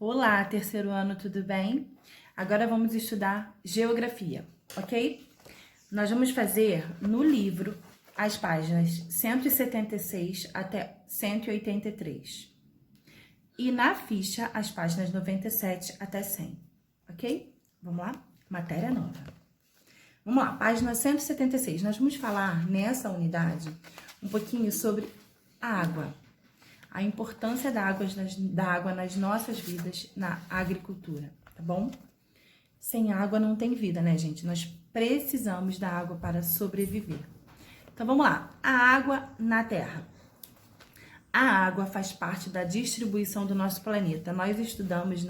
Olá, terceiro ano, tudo bem? Agora vamos estudar geografia, ok? Nós vamos fazer no livro as páginas 176 até 183 e na ficha as páginas 97 até 100, ok? Vamos lá? Matéria nova. Vamos lá, página 176. Nós vamos falar nessa unidade um pouquinho sobre a água. A importância da água nas nossas vidas na agricultura, tá bom? Sem água não tem vida, né, gente? Nós precisamos da água para sobreviver. Então, vamos lá. A água na Terra. A água faz parte da distribuição do nosso planeta. Nós estudamos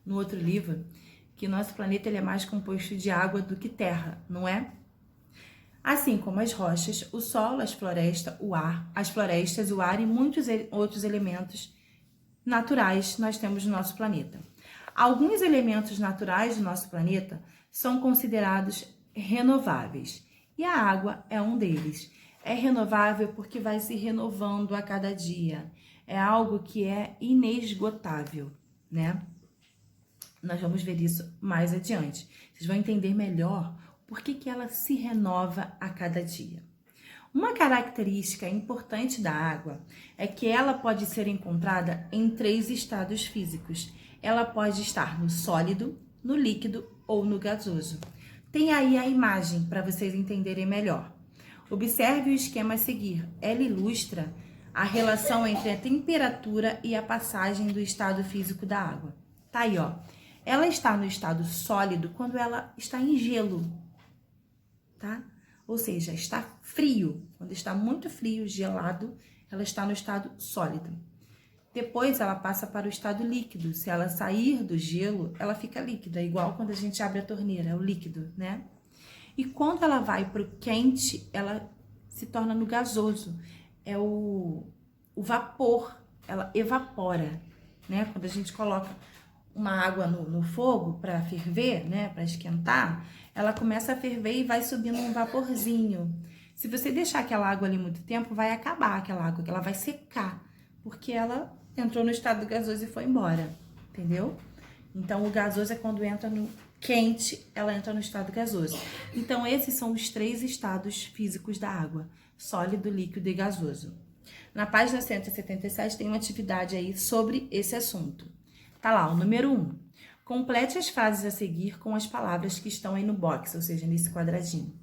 no outro livro que o nosso planeta ele é mais composto de água do que terra, não é? Assim como as rochas, o solo, as florestas, o ar e muitos outros elementos naturais nós temos no nosso planeta. Alguns elementos naturais do nosso planeta são considerados renováveis e a água é um deles. É renovável porque vai se renovando a cada dia. É algo que é inesgotável, né? Nós vamos ver isso mais adiante. Vocês vão entender melhor por que ela se renova a cada dia. Uma característica importante da água é que ela pode ser encontrada em 3 estados físicos. Ela pode estar no sólido, no líquido ou no gasoso. Tem aí a imagem para vocês entenderem melhor. Observe o esquema a seguir. Ela ilustra a relação entre a temperatura e a passagem do estado físico da água. Tá aí, ó. Ela está no estado sólido quando ela está em gelo, tá? Ou seja, está frio. Quando está muito frio, gelado, ela está no estado sólido. Depois ela passa para o estado líquido. Se ela sair do gelo, ela fica líquida, igual quando a gente abre a torneira, é o líquido, né? E quando ela vai para o quente, ela se torna no gasoso. É o vapor, ela evapora, né? Quando a gente coloca uma água no fogo para ferver, né, para esquentar, ela começa a ferver e vai subindo um vaporzinho. Se você deixar aquela água ali muito tempo, vai acabar aquela água, que ela vai secar, porque ela entrou no estado gasoso e foi embora, entendeu? Então, o gasoso é quando entra no quente, ela entra no estado gasoso. Então, esses são os 3 estados físicos da água: sólido, líquido e gasoso. Na página 177 tem uma atividade aí sobre esse assunto. Tá lá, o número 1. Complete as frases a seguir com as palavras que estão aí no box, ou seja, nesse quadradinho.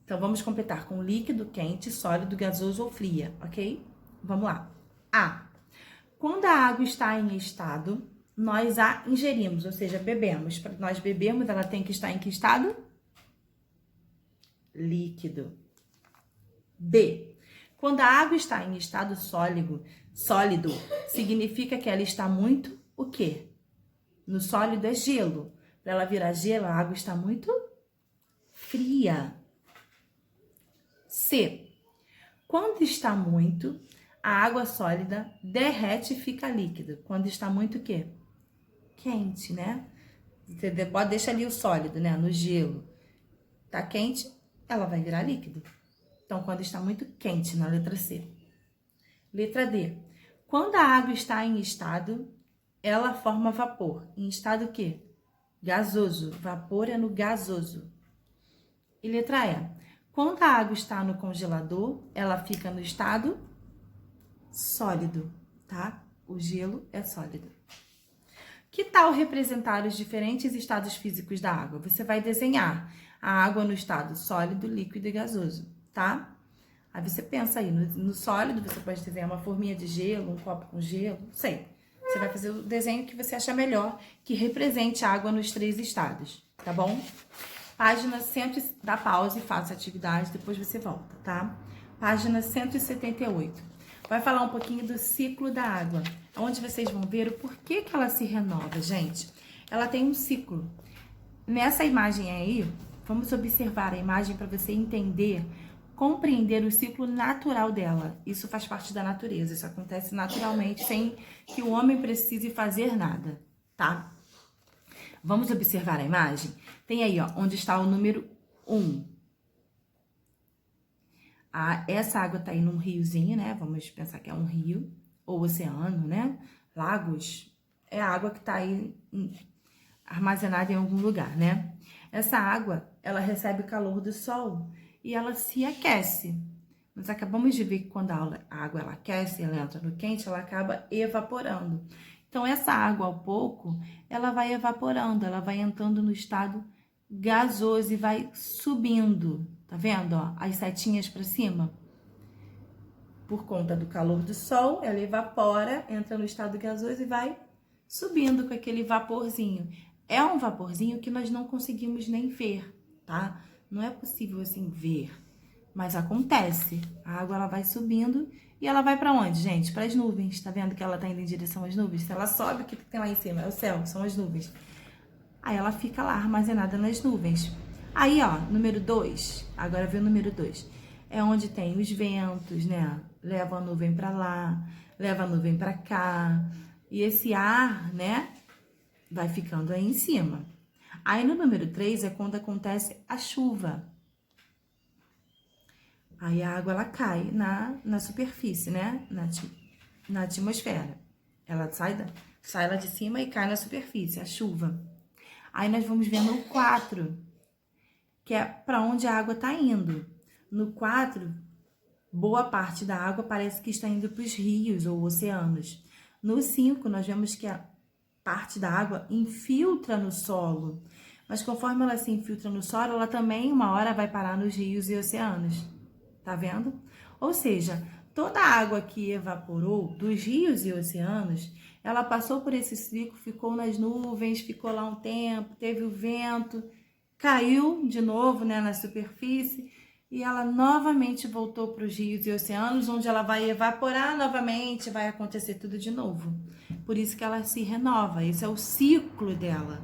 Então, vamos completar com líquido, quente, sólido, gasoso ou fria, ok? Vamos lá. A. Quando a água está em estado, nós a ingerimos, ou seja, bebemos. Para nós bebermos, ela tem que estar em que estado? Líquido. B. Quando a água está em estado sólido, significa que ela está muito o quê? No sólido é gelo. Para ela virar gelo, a água está muito fria. C. Quando está muito, a água sólida derrete e fica líquida. Quando está muito o quê? Quente, né? Você deixa ali o sólido, né? No gelo. Tá quente, ela vai virar líquido. Então, quando está muito quente, na letra C. Letra D. Quando a água está em estado, ela forma vapor. Em estado o quê? Gasoso. Vapor é no gasoso. E letra E. Quando a água está no congelador, ela fica no estado sólido, tá? O gelo é sólido. Que tal representar os diferentes estados físicos da água? Você vai desenhar a água no estado sólido, líquido e gasoso, tá? Aí você pensa aí, no sólido você pode desenhar uma forminha de gelo, um copo com gelo, não sei. Você vai fazer o desenho que você achar melhor, que represente a água nos 3 estados, tá bom? Página 100, dá pausa e faça a atividade, depois você volta, tá? Página 178. Vai falar um pouquinho do ciclo da água, onde vocês vão ver o porquê que ela se renova, gente. Ela tem um ciclo. Nessa imagem aí, vamos observar a imagem para você entender, compreender o ciclo natural dela. Isso faz parte da natureza, isso acontece naturalmente, sem que o homem precise fazer nada, tá? Vamos observar a imagem? Tem aí, ó, onde está o número 1. Essa água tá aí num riozinho, né? Vamos pensar que é um rio, ou oceano, né? Lagos, é a água que está aí armazenada em algum lugar, né? Essa água, ela recebe o calor do sol e ela se aquece. Nós acabamos de ver que quando a água ela aquece, ela entra no quente, ela acaba evaporando. Então, essa água, ao pouco, ela vai evaporando, ela vai entrando no estado gasoso e vai subindo. Tá vendo, ó? As setinhas para cima. Por conta do calor do sol, ela evapora, entra no estado gasoso e vai subindo com aquele vaporzinho. É um vaporzinho que nós não conseguimos nem ver, tá? Não é possível assim ver, mas acontece. A água ela vai subindo e ela vai para onde, gente? Para as nuvens. Tá vendo que ela tá indo em direção às nuvens? Se ela sobe, o que tem lá em cima? É o céu, são as nuvens. Aí ela fica lá armazenada nas nuvens. Aí, ó, número 2, agora vem o número 2. É onde tem os ventos, né? Leva a nuvem para lá, leva a nuvem para cá. E esse ar, né, vai ficando aí em cima. Aí no número 3 é quando acontece a chuva. Aí a água ela cai na superfície, né? Na atmosfera. Ela sai lá de cima e cai na superfície, a chuva. Aí nós vamos ver no 4, que é para onde a água está indo. No 4, boa parte da água parece que está indo para os rios ou oceanos. No 5, nós vemos que a parte da água infiltra no solo. Mas conforme ela se infiltra no solo, ela também uma hora vai parar nos rios e oceanos. Tá vendo? Ou seja, toda a água que evaporou dos rios e oceanos, ela passou por esse ciclo, ficou nas nuvens, ficou lá um tempo, teve o vento, caiu de novo, né, na superfície e ela novamente voltou para os rios e oceanos, onde ela vai evaporar novamente, vai acontecer tudo de novo. Por isso que ela se renova, esse é o ciclo dela,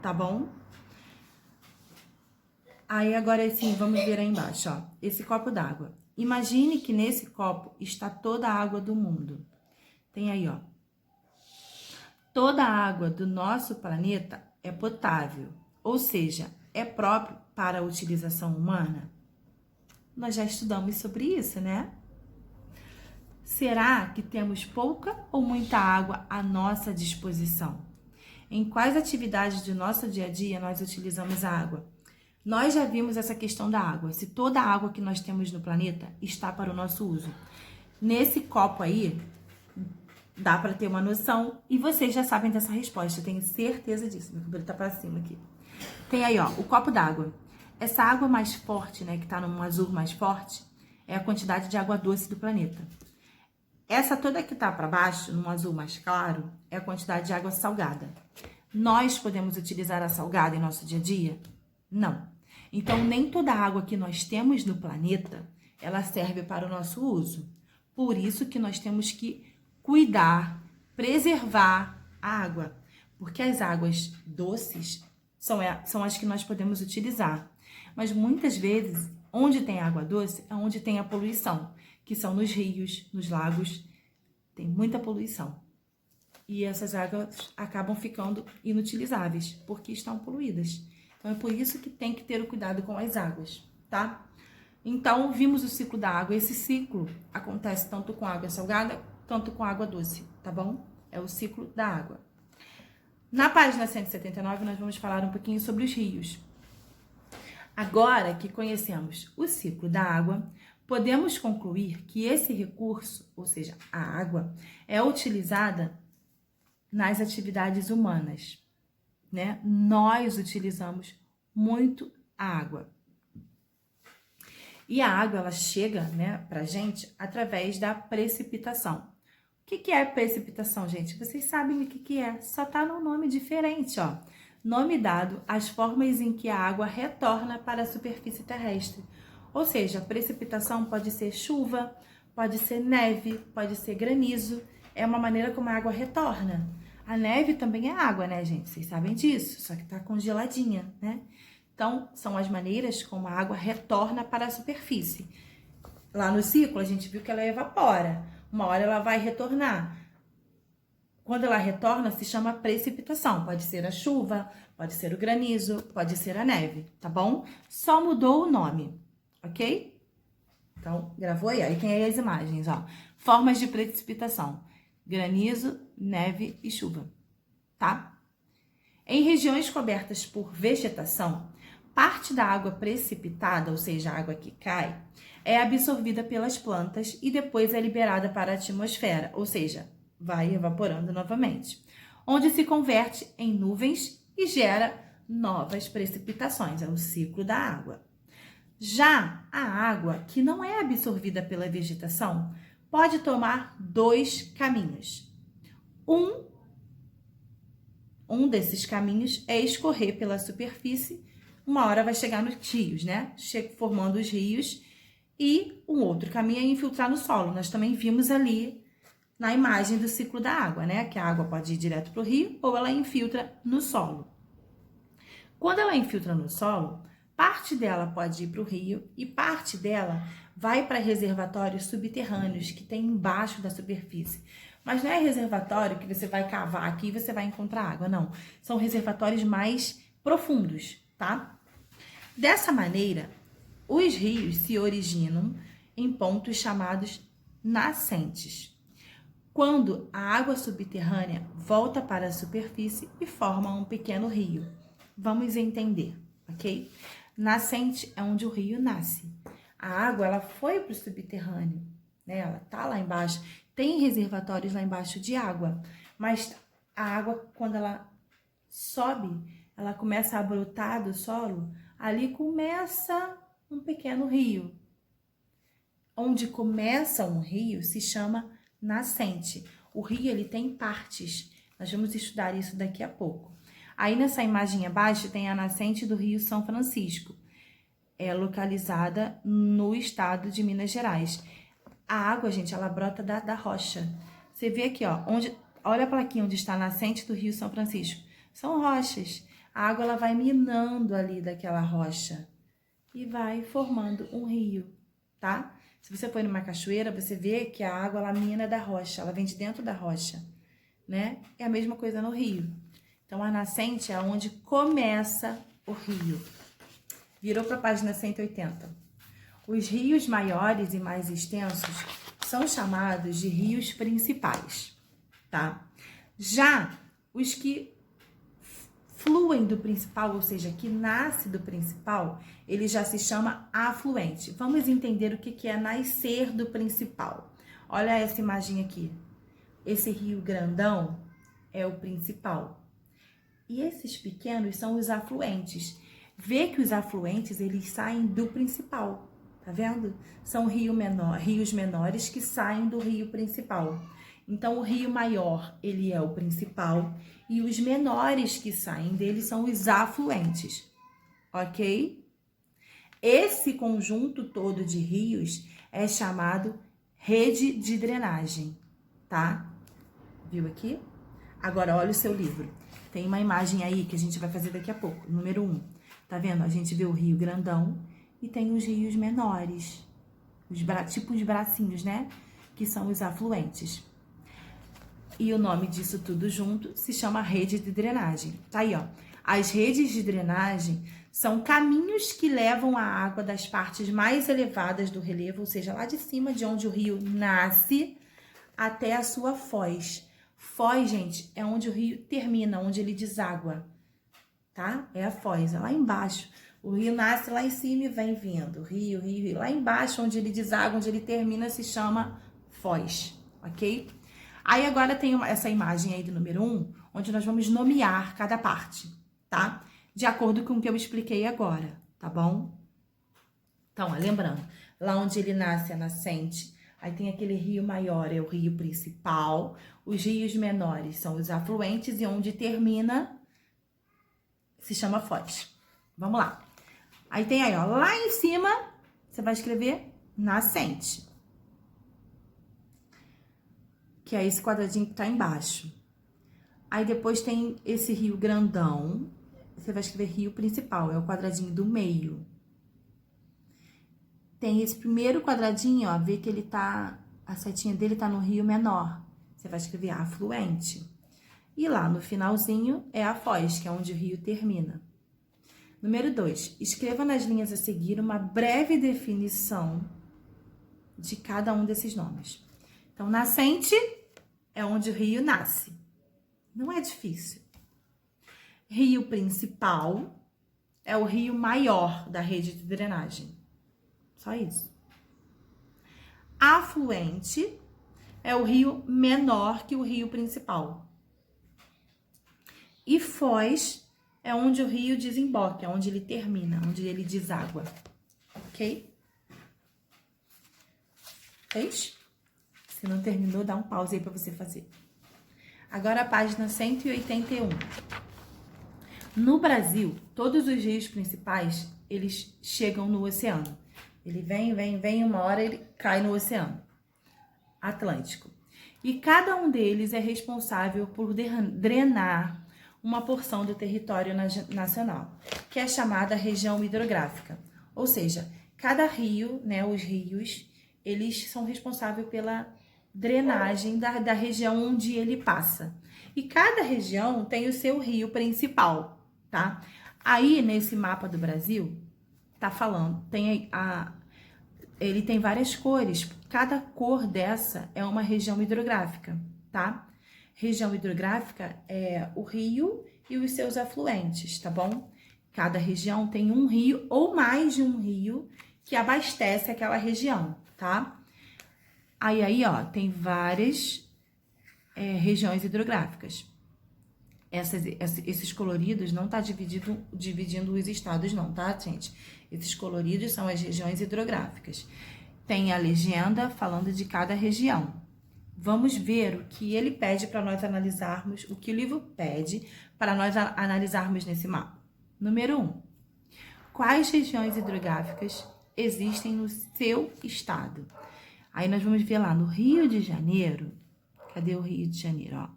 tá bom? Aí agora sim, vamos ver aí embaixo, ó, esse copo d'água. Imagine que nesse copo está toda a água do mundo. Tem aí, ó. Toda a água do nosso planeta é potável, ou seja, é próprio para a utilização humana. Nós já estudamos sobre isso, né? Será que temos pouca ou muita água à nossa disposição? Em quais atividades do nosso dia a dia nós utilizamos a água? Nós já vimos essa questão da água, se toda a água que nós temos no planeta está para o nosso uso. Nesse copo aí, dá para ter uma noção e vocês já sabem dessa resposta, eu tenho certeza disso. Meu cabelo tá para cima aqui. Tem aí, ó, o copo d'água. Essa água mais forte, né, que tá num azul mais forte, é a quantidade de água doce do planeta. Essa toda que tá para baixo, num azul mais claro, é a quantidade de água salgada. Nós podemos utilizar a salgada em nosso dia a dia? Não. Então, nem toda a água que nós temos no planeta, ela serve para o nosso uso. Por isso que nós temos que cuidar, preservar a água. Porque as águas doces são as que nós podemos utilizar. Mas muitas vezes, onde tem água doce, é onde tem a poluição, que são nos rios, nos lagos, tem muita poluição. E essas águas acabam ficando inutilizáveis, porque estão poluídas. Então, é por isso que tem que ter o cuidado com as águas, tá? Então, vimos o ciclo da água. Esse ciclo acontece tanto com água salgada, quanto com água doce, tá bom? É o ciclo da água. Na página 179, nós vamos falar um pouquinho sobre os rios. Agora que conhecemos o ciclo da água, podemos concluir que esse recurso, ou seja, a água, é utilizada nas atividades humanas, né? Nós utilizamos muito a água. E a água, ela chega, né, pra gente através da precipitação. O que é precipitação, gente? Vocês sabem o que é, só tá num nome diferente, ó. Nome dado às formas em que a água retorna para a superfície terrestre. Ou seja, precipitação pode ser chuva, pode ser neve, pode ser granizo. É uma maneira como a água retorna. A neve também é água, né, gente? Vocês sabem disso, só que tá congeladinha, né? Então, são as maneiras como a água retorna para a superfície. Lá no ciclo, a gente viu que ela evapora. Uma hora ela vai retornar. Quando ela retorna, se chama precipitação. Pode ser a chuva, pode ser o granizo, pode ser a neve, tá bom? Só mudou o nome, ok? Então, gravou aí. Aí tem aí as imagens, ó. Formas de precipitação: granizo, neve e chuva. tá? Em regiões cobertas por vegetação, parte da água precipitada, ou seja, a água que cai, é absorvida pelas plantas e depois é liberada para a atmosfera, ou seja, vai evaporando novamente, onde se converte em nuvens e gera novas precipitações, é o ciclo da água. Já a água que não é absorvida pela vegetação pode tomar dois caminhos. Um desses caminhos é escorrer pela superfície, uma hora vai chegar nos rios, né? Formando os rios, e um outro caminho é infiltrar no solo. Nós também vimos ali na imagem do ciclo da água, né? Que a água pode ir direto para o rio ou ela infiltra no solo. Quando ela infiltra no solo, parte dela pode ir para o rio e parte dela vai para reservatórios subterrâneos que tem embaixo da superfície. Mas não é reservatório que você vai cavar aqui e você vai encontrar água, não. São reservatórios mais profundos, tá? Dessa maneira, os rios se originam em pontos chamados nascentes, quando a água subterrânea volta para a superfície e forma um pequeno rio. Vamos entender, ok? Nascente é onde o rio nasce. A água, ela foi para o subterrâneo, né? Ela tá lá embaixo. Tem reservatórios lá embaixo de água, mas a água, quando ela sobe, ela começa a brotar do solo, ali começa um pequeno rio. Onde começa um rio se chama nascente. O rio, ele tem partes. Nós vamos estudar isso daqui a pouco. Aí nessa imagem abaixo tem a nascente do Rio São Francisco. É localizada no estado de Minas Gerais. A água, gente, ela brota da rocha. Você vê aqui, ó, olha a plaquinha onde está a nascente do Rio São Francisco. São rochas. A água, ela vai minando ali daquela rocha e vai formando um rio, tá? Se você for numa cachoeira, você vê que a água, ela mina da rocha, ela vem de dentro da rocha, né? É a mesma coisa no rio. Então, a nascente é onde começa o rio. Virou para a página 180. Os rios maiores e mais extensos são chamados de rios principais, tá? Já os que fluem do principal, ou seja, que nasce do principal, ele já se chama afluente. Vamos entender o que é nascer do principal. Olha essa imagem aqui. Esse rio grandão é o principal. E esses pequenos são os afluentes. Vê que os afluentes, eles saem do principal, tá vendo? São rios menores que saem do rio principal. Então, o rio maior, ele é o principal, e os menores que saem dele são os afluentes, ok? Esse conjunto todo de rios é chamado rede de drenagem, tá? Viu aqui? Agora, olha o seu livro. Tem uma imagem aí que a gente vai fazer daqui a pouco, número 1. Tá vendo? A gente vê o rio grandão e tem os rios menores, tipo os bracinhos, né? Que são os afluentes. E o nome disso tudo junto se chama rede de drenagem. Tá aí, ó. As redes de drenagem são caminhos que levam a água das partes mais elevadas do relevo, ou seja, lá de cima de onde o rio nasce, até a sua foz. Foz, gente, é onde o rio termina, onde ele deságua, tá? É a foz, é lá embaixo. O rio nasce lá em cima e vem vindo. Rio. Lá embaixo, onde ele deságua, onde ele termina, se chama foz, ok? Aí agora tem essa imagem aí do número 1, onde nós vamos nomear cada parte, tá? De acordo com o que eu expliquei agora, tá bom? Então, ó, lembrando, lá onde ele nasce, a nascente, aí tem aquele rio maior, é o rio principal. Os rios menores são os afluentes e onde termina se chama foz. Vamos lá. Aí tem aí, ó, lá em cima, você vai escrever nascente. Que é esse quadradinho que tá embaixo. Aí depois tem esse rio grandão, você vai escrever rio principal, é o quadradinho do meio. Tem esse primeiro quadradinho, ó, vê que ele tá, a setinha dele tá no rio menor. Você vai escrever afluente. E lá no finalzinho é a foz, que é onde o rio termina. Número 2, escreva nas linhas a seguir uma breve definição de cada um desses nomes. Então, nascente é onde o rio nasce. Não é difícil. Rio principal é o rio maior da rede de drenagem. Só isso. Afluente é o rio menor que o rio principal. E foz é onde o rio desemboca, é onde ele termina, onde ele deságua. Ok? Fez? Se não terminou, dá um pause aí para você fazer. Agora a página 181. No Brasil, todos os rios principais, eles chegam no oceano. Ele vem, uma hora ele cai no oceano Atlântico. E cada um deles é responsável por drenar uma porção do território nacional, que é chamada região hidrográfica. Ou seja, cada rio, né, os rios, eles são responsáveis pela drenagem da região onde ele passa. E cada região tem o seu rio principal, tá? Aí, nesse mapa do Brasil, tá falando, ele tem várias cores. Cada cor dessa é uma região hidrográfica, tá? Região hidrográfica é o rio e os seus afluentes, tá bom? Cada região tem um rio ou mais de um rio que abastece aquela região, tá? Aí, ó, tem várias regiões hidrográficas. Esses coloridos não tá dividindo os estados não, tá, gente? Esses coloridos são as regiões hidrográficas. Tem a legenda falando de cada região. Vamos ver o que ele pede para nós analisarmos, o que o livro pede para nós analisarmos nesse mapa. Número 1. Quais regiões hidrográficas existem no seu estado? Aí nós vamos ver lá no Rio de Janeiro. Cadê o Rio de Janeiro, ó?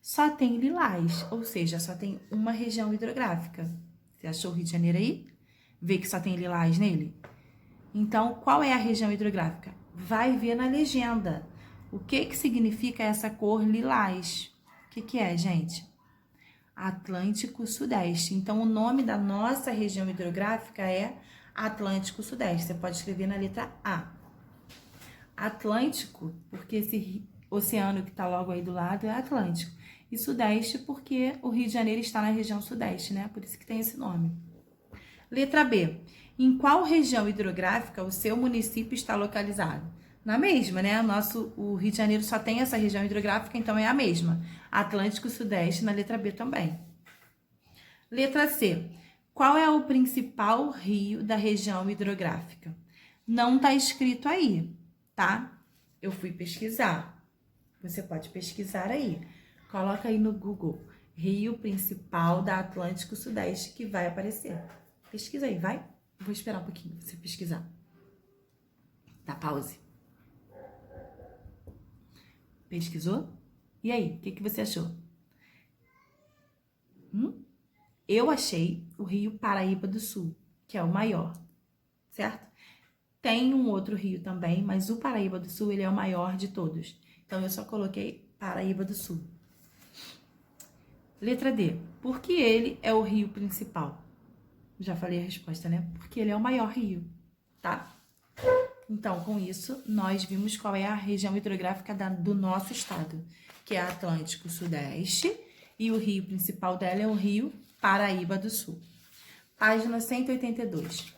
Só tem Lilás, ou seja, só tem uma região hidrográfica. Você achou o Rio de Janeiro aí? Vê que só tem Lilás nele? Então, qual é a região hidrográfica? Vai ver na legenda. O que significa essa cor lilás? O que é, gente? Atlântico Sudeste. Então, o nome da nossa região hidrográfica é Atlântico Sudeste. Você pode escrever na letra A. Atlântico, porque esse oceano que está logo aí do lado é Atlântico. E Sudeste, porque o Rio de Janeiro está na região Sudeste, né? Por isso que tem esse nome. Letra B. Em qual região hidrográfica o seu município está localizado? Na mesma, né? O Rio de Janeiro só tem essa região hidrográfica, então é a mesma. Atlântico Sudeste na letra B também. Letra C. Qual é o principal rio da região hidrográfica? Não está escrito aí, tá? Eu fui pesquisar. Você pode pesquisar aí. Coloca aí no Google. Rio principal da Atlântico Sudeste que vai aparecer. Pesquisa aí, vai? Vou esperar um pouquinho pra você pesquisar. Dá pause. Pesquisou? E aí, o que você achou? Eu achei o Rio Paraíba do Sul, que é o maior, certo? Tem um outro rio também, mas o Paraíba do Sul, ele é o maior de todos. Então, eu só coloquei Paraíba do Sul. Letra D. Por que ele é o rio principal? Já falei a resposta, né? Porque ele é o maior rio, tá? Então, com isso, nós vimos qual é a região hidrográfica do nosso estado, que é Atlântico Sudeste, e o rio principal dela é o rio Paraíba do Sul. Página 182.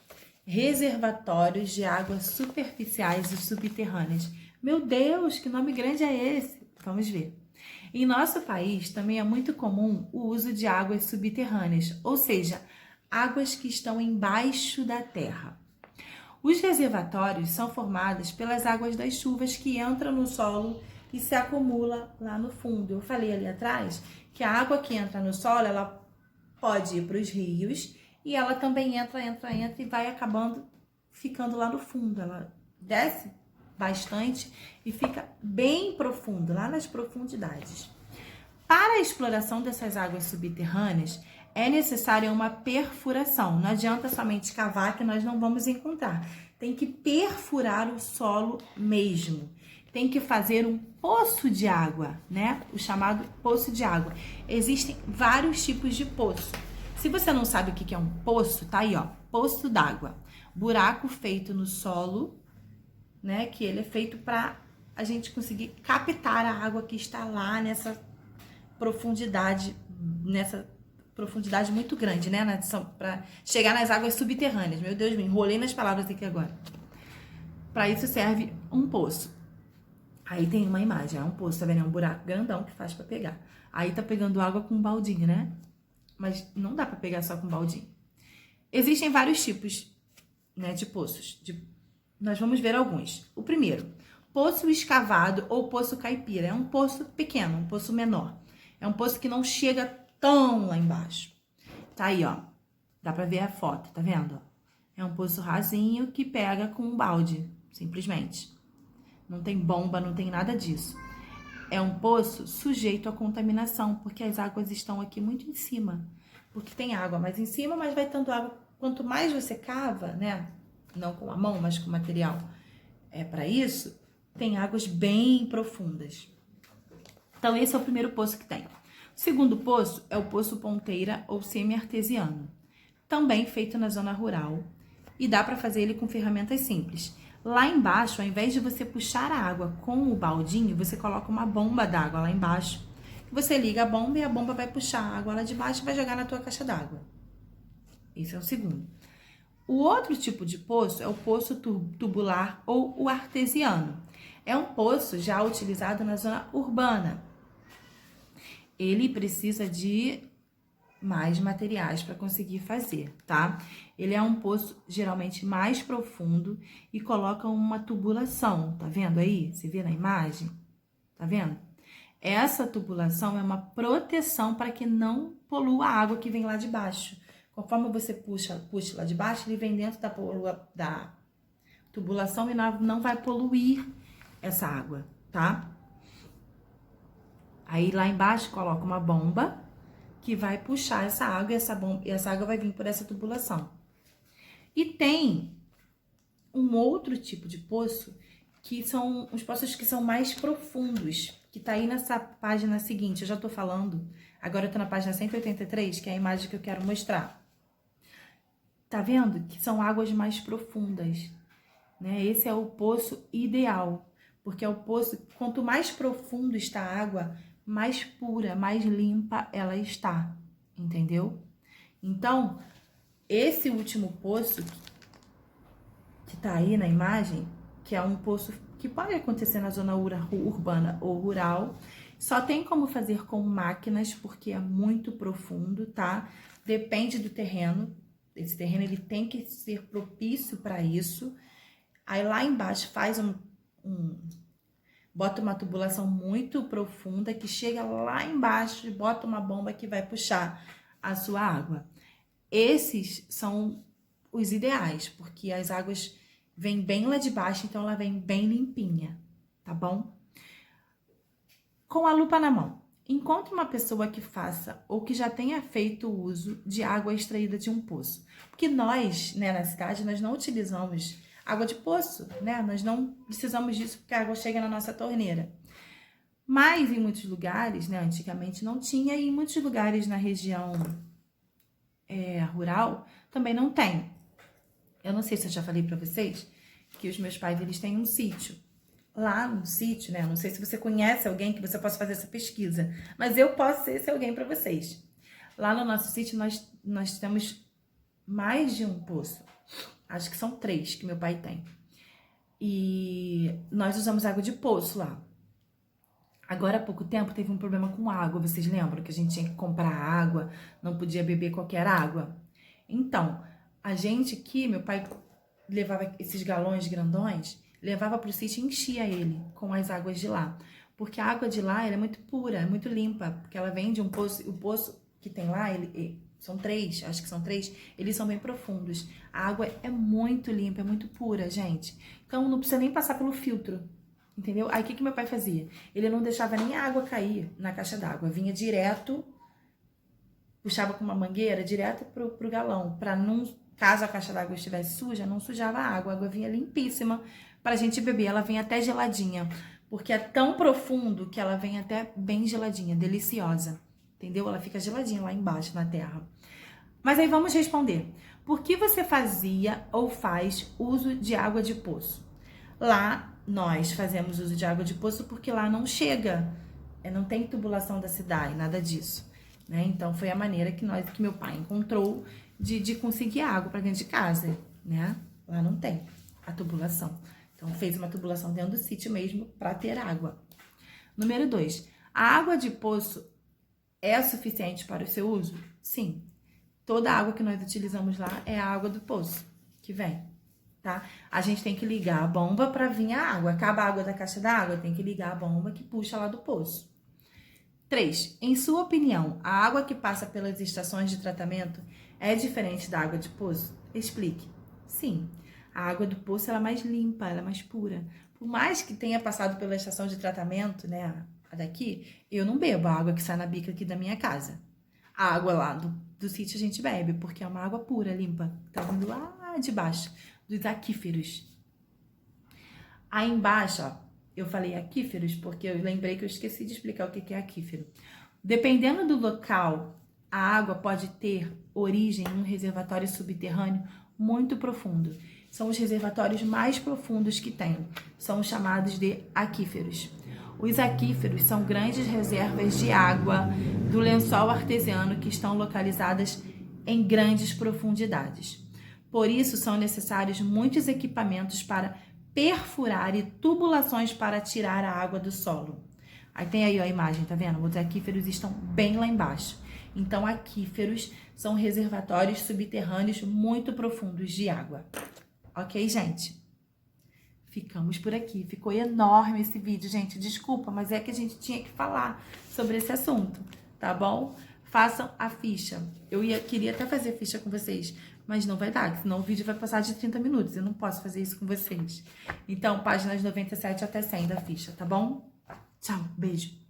Reservatórios de águas superficiais e subterrâneas. Meu Deus, que nome grande é esse? Vamos ver. Em nosso país, também é muito comum o uso de águas subterrâneas, ou seja, águas que estão embaixo da terra. Os reservatórios são formados pelas águas das chuvas que entram no solo e se acumula lá no fundo. Eu falei ali atrás que a água que entra no solo, ela pode ir para os rios e ela também entra e vai acabando ficando lá no fundo. Ela desce bastante e fica bem profundo, lá nas profundidades. Para a exploração dessas águas subterrâneas, é necessária uma perfuração. Não adianta somente cavar que nós não vamos encontrar. Tem que perfurar o solo mesmo. Tem que fazer um poço de água, né? O chamado poço de água. Existem vários tipos de poço. Se você não sabe o que é um poço, tá aí, ó. Poço d'água. Buraco feito no solo, né? Que ele é feito para a gente conseguir captar a água que está lá profundidade, nessa profundidade muito grande, né? Para chegar nas águas subterrâneas. Meu Deus, me enrolei nas palavras aqui agora. Para isso serve um poço. Aí tem uma imagem, é um poço, tá vendo? É um buraco grandão que faz para pegar. Aí tá pegando água com um baldinho, né? Mas não dá para pegar só com baldinho. Existem vários tipos, né, de poços. Nós vamos ver alguns. O primeiro, poço escavado ou poço caipira. É um poço pequeno, um poço menor. É um poço que não chega tão lá embaixo. Tá aí, ó. Dá pra ver a foto, tá vendo? É um poço rasinho que pega com um balde, simplesmente. Não tem bomba, não tem nada disso. É um poço sujeito à contaminação, porque as águas estão aqui muito em cima. Porque tem água mais em cima, mas vai tanto água. Quanto mais você cava, né? Não com a mão, mas com material. Para isso, tem águas bem profundas. Então, esse é o primeiro poço que tem. O segundo poço é o poço ponteira ou semi-artesiano. Também feito na zona rural. E dá para fazer ele com ferramentas simples. Lá embaixo, ao invés de você puxar a água com o baldinho, você coloca uma bomba d'água lá embaixo. Você liga a bomba e a bomba vai puxar a água lá de baixo e vai jogar na tua caixa d'água. Esse é o segundo. O outro tipo de poço é o poço tubular ou o artesiano. É um poço já utilizado na zona urbana. Ele precisa de mais materiais para conseguir fazer, tá? Ele é um poço geralmente mais profundo e coloca uma tubulação, tá vendo aí? Você vê na imagem? Tá vendo? Essa tubulação é uma proteção para que não polua a água que vem lá de baixo. Conforme você puxa lá de baixo, ele vem dentro da tubulação e não vai poluir essa água, tá? Aí lá embaixo coloca uma bomba que vai puxar essa água e essa água vai vir por essa tubulação. E tem um outro tipo de poço que são os poços que são mais profundos, que tá aí nessa página seguinte, eu já tô falando, agora eu tô na página 183, que é a imagem que eu quero mostrar. Tá vendo? Que são águas mais profundas, né? Esse é o poço ideal, porque é o poço, quanto mais profundo está a água, mais pura, mais limpa ela está, entendeu? Então, esse último poço que tá aí na imagem, que é um poço que pode acontecer na zona urbana ou rural, só tem como fazer com máquinas, porque é muito profundo, tá? Depende do terreno. Esse terreno ele tem que ser propício para isso. Aí lá embaixo faz bota uma tubulação muito profunda que chega lá embaixo e bota uma bomba que vai puxar a sua água. Esses são os ideais, porque as águas vêm bem lá de baixo, então ela vem bem limpinha, tá bom? Com a lupa na mão, encontre uma pessoa que faça ou que já tenha feito uso de água extraída de um poço. Porque nós, né, na cidade, nós não utilizamos água de poço, né? Nós não precisamos disso porque a água chega na nossa torneira. Mas em muitos lugares, né, antigamente não tinha, e em muitos lugares na região rural também não tem. Eu não sei se eu já falei pra vocês que os meus pais, eles têm um sítio. Lá no sítio, né, não sei se você conhece alguém que você possa fazer essa pesquisa, mas eu posso ser esse alguém pra vocês. Lá no nosso sítio nós temos mais de um poço. Acho que são 3 que meu pai tem. E nós usamos água de poço lá. Agora, há pouco tempo, teve um problema com água. Vocês lembram que a gente tinha que comprar água, não podia beber qualquer água? Então, a gente aqui, meu pai levava esses galões grandões, levava pro sítio e enchia ele com as águas de lá. Porque a água de lá, ela é muito pura, é muito limpa, porque ela vem de um poço, o poço que tem lá, são 3, acho que são 3, eles são bem profundos. A água é muito limpa, é muito pura, gente. Então, não precisa nem passar pelo filtro, entendeu? Aí, o que meu pai fazia? Ele não deixava nem a água cair na caixa d'água, vinha direto, puxava com uma mangueira direto pro galão, para não, caso a caixa d'água estivesse suja, não sujava a água vinha limpíssima pra gente beber, ela vem até geladinha, porque é tão profundo que ela vem até bem geladinha, deliciosa, entendeu? Ela fica geladinha lá embaixo na terra. Mas aí vamos responder. Por que você fazia ou faz uso de água de poço? Lá nós fazemos uso de água de poço porque lá não chega não tem tubulação da cidade, nada disso, né? Então, foi a maneira que meu pai encontrou de conseguir água para dentro de casa, né? Lá não tem a tubulação. Então, fez uma tubulação dentro do sítio mesmo para ter água. Número 2. A água de poço é suficiente para o seu uso? Sim. Toda a água que nós utilizamos lá é a água do poço que vem, tá? A gente tem que ligar a bomba para vir a água. Acaba a água da caixa d'água, tem que ligar a bomba que puxa lá do poço. 3. Em sua opinião, a água que passa pelas estações de tratamento é diferente da água de poço? Explique. Sim. A água do poço ela é mais limpa, ela é mais pura. Por mais que tenha passado pela estação de tratamento, né, a daqui, eu não bebo a água que sai na bica aqui da minha casa. A água lá do sítio a gente bebe, porque é uma água pura, limpa. Tá vindo lá de baixo, dos aquíferos. Aí embaixo, ó, eu falei aquíferos porque eu lembrei que eu esqueci de explicar o que é aquífero. Dependendo do local, a água pode ter origem em um reservatório subterrâneo muito profundo. São os reservatórios mais profundos que tem. São chamados de aquíferos. Os aquíferos são grandes reservas de água do lençol artesiano que estão localizadas em grandes profundidades. Por isso, são necessários muitos equipamentos para perfurar e tubulações para tirar a água do solo. Aí tem aí ó, a imagem, tá vendo? Os aquíferos estão bem lá embaixo. Então, aquíferos são reservatórios subterrâneos muito profundos de água. Ok, gente? Ficamos por aqui. Ficou enorme esse vídeo, gente. Desculpa, mas é que a gente tinha que falar sobre esse assunto, tá bom? Façam a ficha. Queria até fazer ficha com vocês, mas não vai dar, senão o vídeo vai passar de 30 minutos. Eu não posso fazer isso com vocês. Então, páginas 97 até 100 da ficha, tá bom? Tchau, beijo.